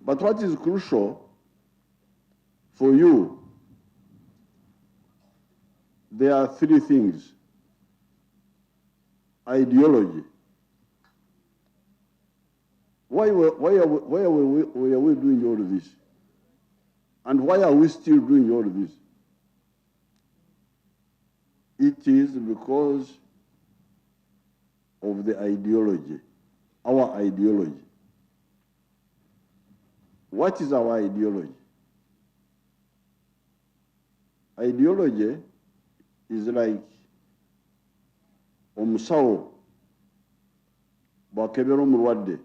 But what is crucial for you, there are three things. Ideology. Why were we doing all of this? And why are we still doing all of this? It is because of the ideology, our ideology. What is our ideology? Ideology is like omusawo bwakebera omulwadde.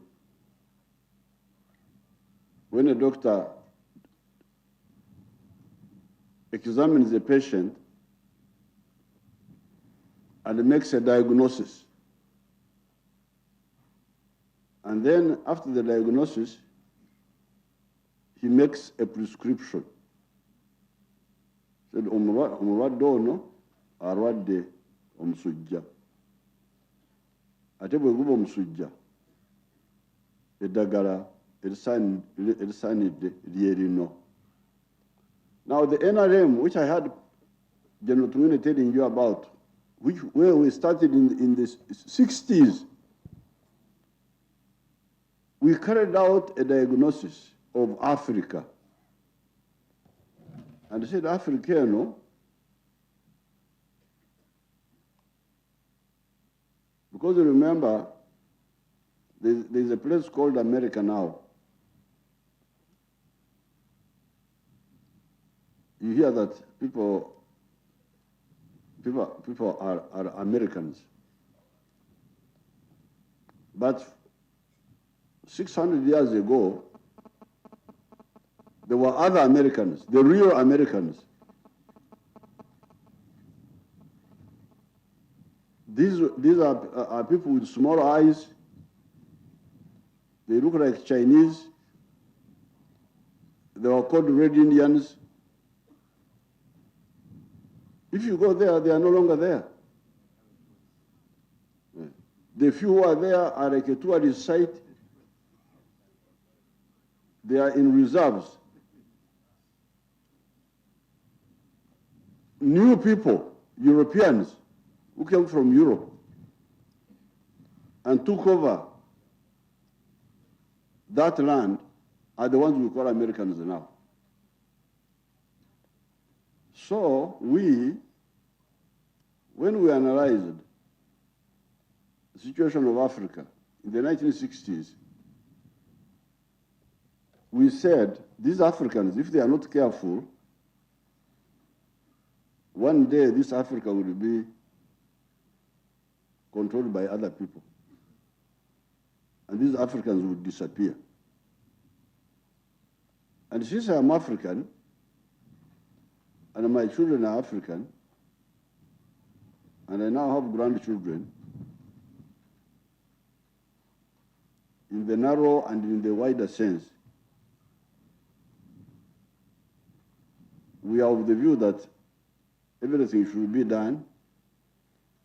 When a doctor examines a patient and makes a diagnosis, and then after the diagnosis, he makes a prescription. Said omulwadde ono arwadde omusujja. Ate bwe guba omusujja, eddagala erisaanidde lyerino. Now the NRM, which I had General Tumine telling you about, where we started in the 60s, we carried out a diagnosis of Africa. And they said, Africano, because you remember, there's a place called America now. You hear that people are Americans. But 600 years ago, there were other Americans, the real Americans. These are people with small eyes. They look like Chinese. They were called Red Indians. If you go there, they are no longer there. The few who are there are like a tourist site. They are in reserves. New people, Europeans, who came from Europe and took over that land are the ones we call Americans now. So when we analyzed the situation of Africa in the 1960s, we said, these Africans, if they are not careful, one day this Africa will be controlled by other people. And these Africans will disappear. And since I am African, and my children are African, and I now have grandchildren, in the narrow and in the wider sense, we are of the view that everything should be done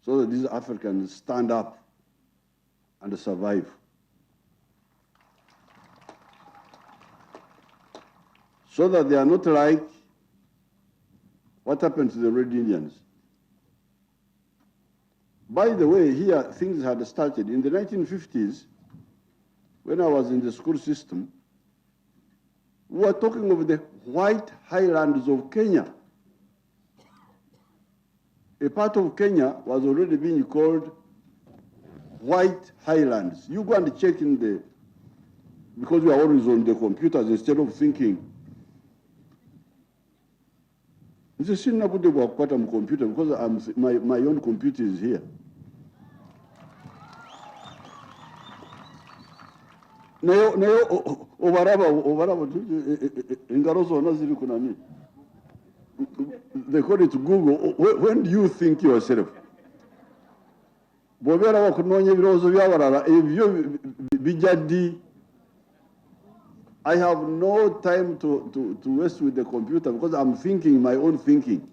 so that these Africans stand up and survive. So that they are not like what happened to the Red Indians. By the way, here things had started. In the 1950s, when I was in the school system, we were talking of the White Highlands of Kenya. A part of Kenya was already being called White Highlands. You go and check in the, because we are always on the computers instead of thinking. It's a sin about the computer because my own computer is here. They call it Google. When do you think yourself? I have no time to waste with the computer because I'm thinking my own thinking.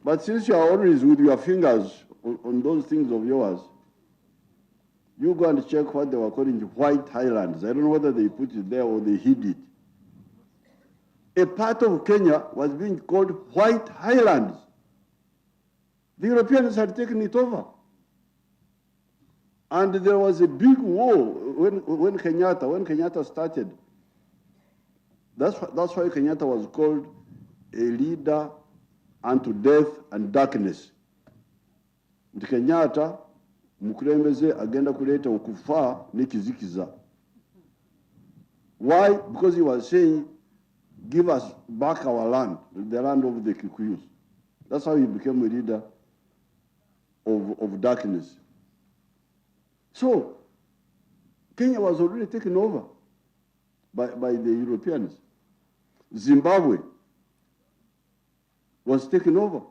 But since you are always with your fingers on those things of yours, You go and check what they were calling the White Highlands. I don't know whether they put it there or they hid it. A part of Kenya was being called White Highlands. The Europeans had taken it over. And there was a big war when Kenyatta started. That's why Kenyatta was called a leader unto death and darkness. Nti Kenyatta mukulembeze agenda kuleta okufa nekizikiza. Why? Because he was saying, give us back our land, the land of the Kikuyus. That's how he became a leader of darkness. So, Kenya was already taken over by the Europeans. Zimbabwe was taken over.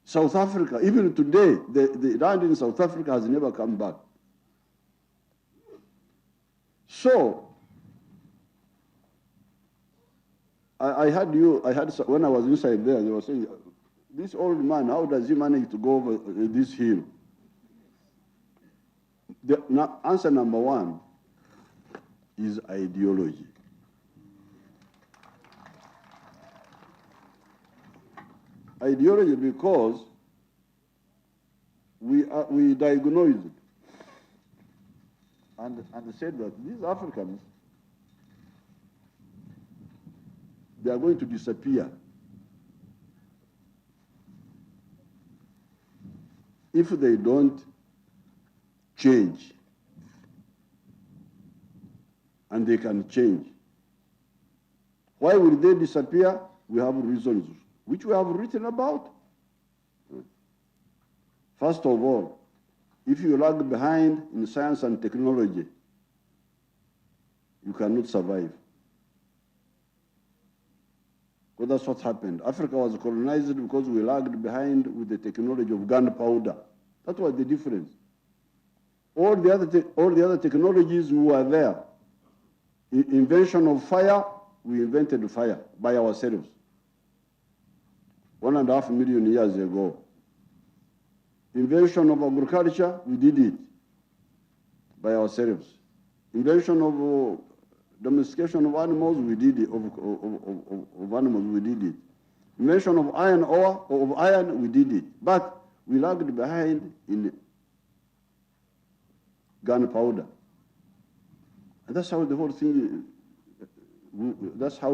South Africa, even today, the land in South Africa has never come back. So, I had when I was inside there, they were saying, this old man, how does he manage to go over this hill? Answer number one is ideology. Ideology, because we diagnosed and said that these Africans, they are going to disappear if they don't change. And they can change. Why will they disappear? We have reasons, which we have written about. First of all, if you lag behind in science and technology, you cannot survive. Well, that's what happened. Africa was colonized because we lagged behind with the technology of gunpowder. That was the difference. All the other technologies were there. Invention of fire, we invented fire by ourselves. 1.5 million years ago. Invention of agriculture, we did it by ourselves. Invention of domestication of animals, we did it. Of animals, we did it. Invention of iron ore, of iron, we did it. But we lagged behind in gunpowder. And that's how the whole thing, that's how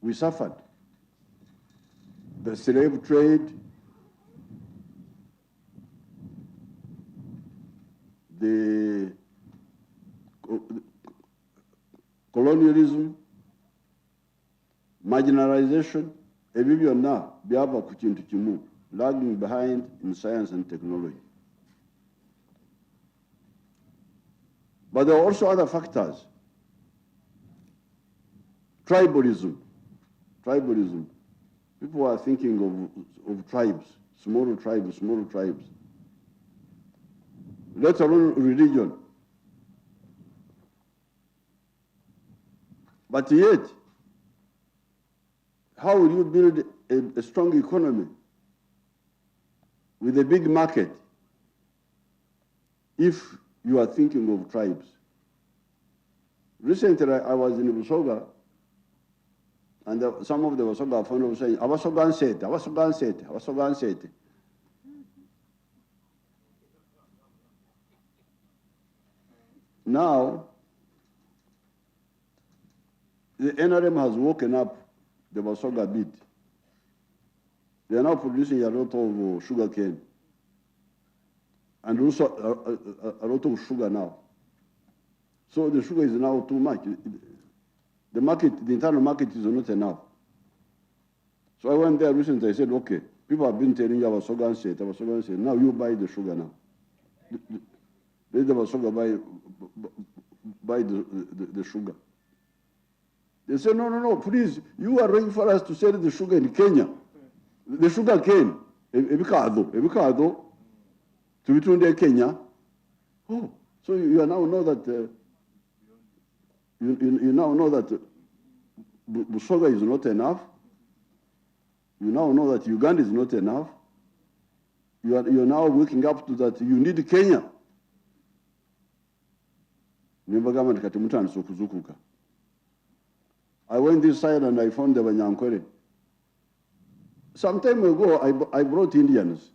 we suffered. The slave trade, the colonialism, marginalization, ebyo byonna byava ku kintu kimu, lagging behind in science and technology. But there are also other factors. Tribalism. People are thinking of tribes, smaller tribes. Let alone religion. But yet, how will you build a strong economy with a big market if you are thinking of tribes? Recently, I was in Busoga, and some of the Busoga found were saying, Abasogan said. Now, the NRM has woken up the Busoga bit. They are now producing a lot of sugar cane. And also a lot of sugar now. So the sugar is now too much. The internal market is not enough. So I went there recently, I said, okay, people have been telling you about sugar and said, now you buy the sugar now. Let the sugar buy the sugar. They said, no, please, you are ready for us to sell the sugar in Kenya. The sugar cane, ebikado, to return to Kenya. Oh, so you now know that you now know that Busoga is not enough. You now know that Uganda is not enough. you're now waking up to that. You need Kenya. I went this side and I found the Banyankwere. Some time ago, I brought Indians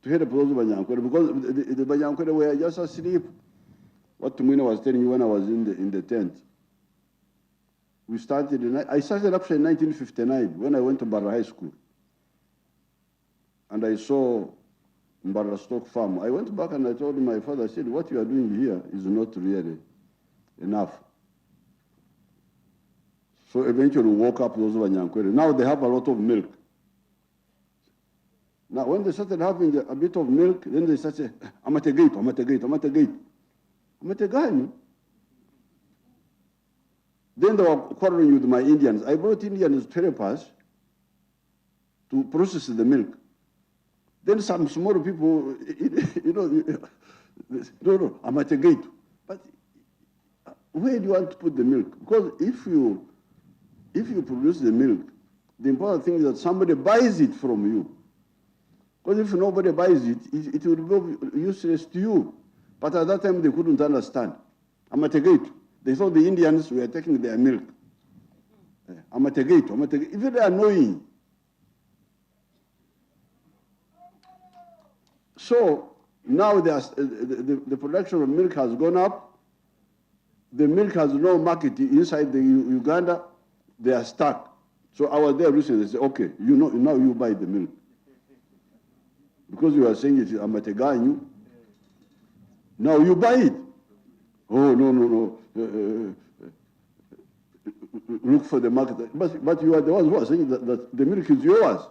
to help those Banyankwere because the Banyankwere were just asleep. What Tumina was telling you when I was in the tent. I started up in 1959 when I went to Barra High School. And I saw Barra Stock Farm. I went back and I told my father, I said, what you are doing here is not really enough. So eventually we woke up those Banyankwere. Now they have a lot of milk. Now when they started having a bit of milk, then they started, I'm at a gate. Then they were quarreling with my Indians. I brought Indians to help us to process the milk. Then some small people, no, I'm at a gate. But where do you want to put the milk? Because if you produce the milk, the important thing is that somebody buys it from you. Because if nobody buys it, it will be useless to you. But at that time, they couldn't understand. I'm at a gate. They thought the Indians were taking their milk. I'm at a gate. It's very annoying. So now the production of milk has gone up. The milk has no market inside the Uganda. They are stuck. So I was there recently. They said, okay, now you buy the milk. Because you are saying it, I'm at a guy, now you buy it. Oh, no. Look for the market. But you are the ones who are saying that the milk is yours.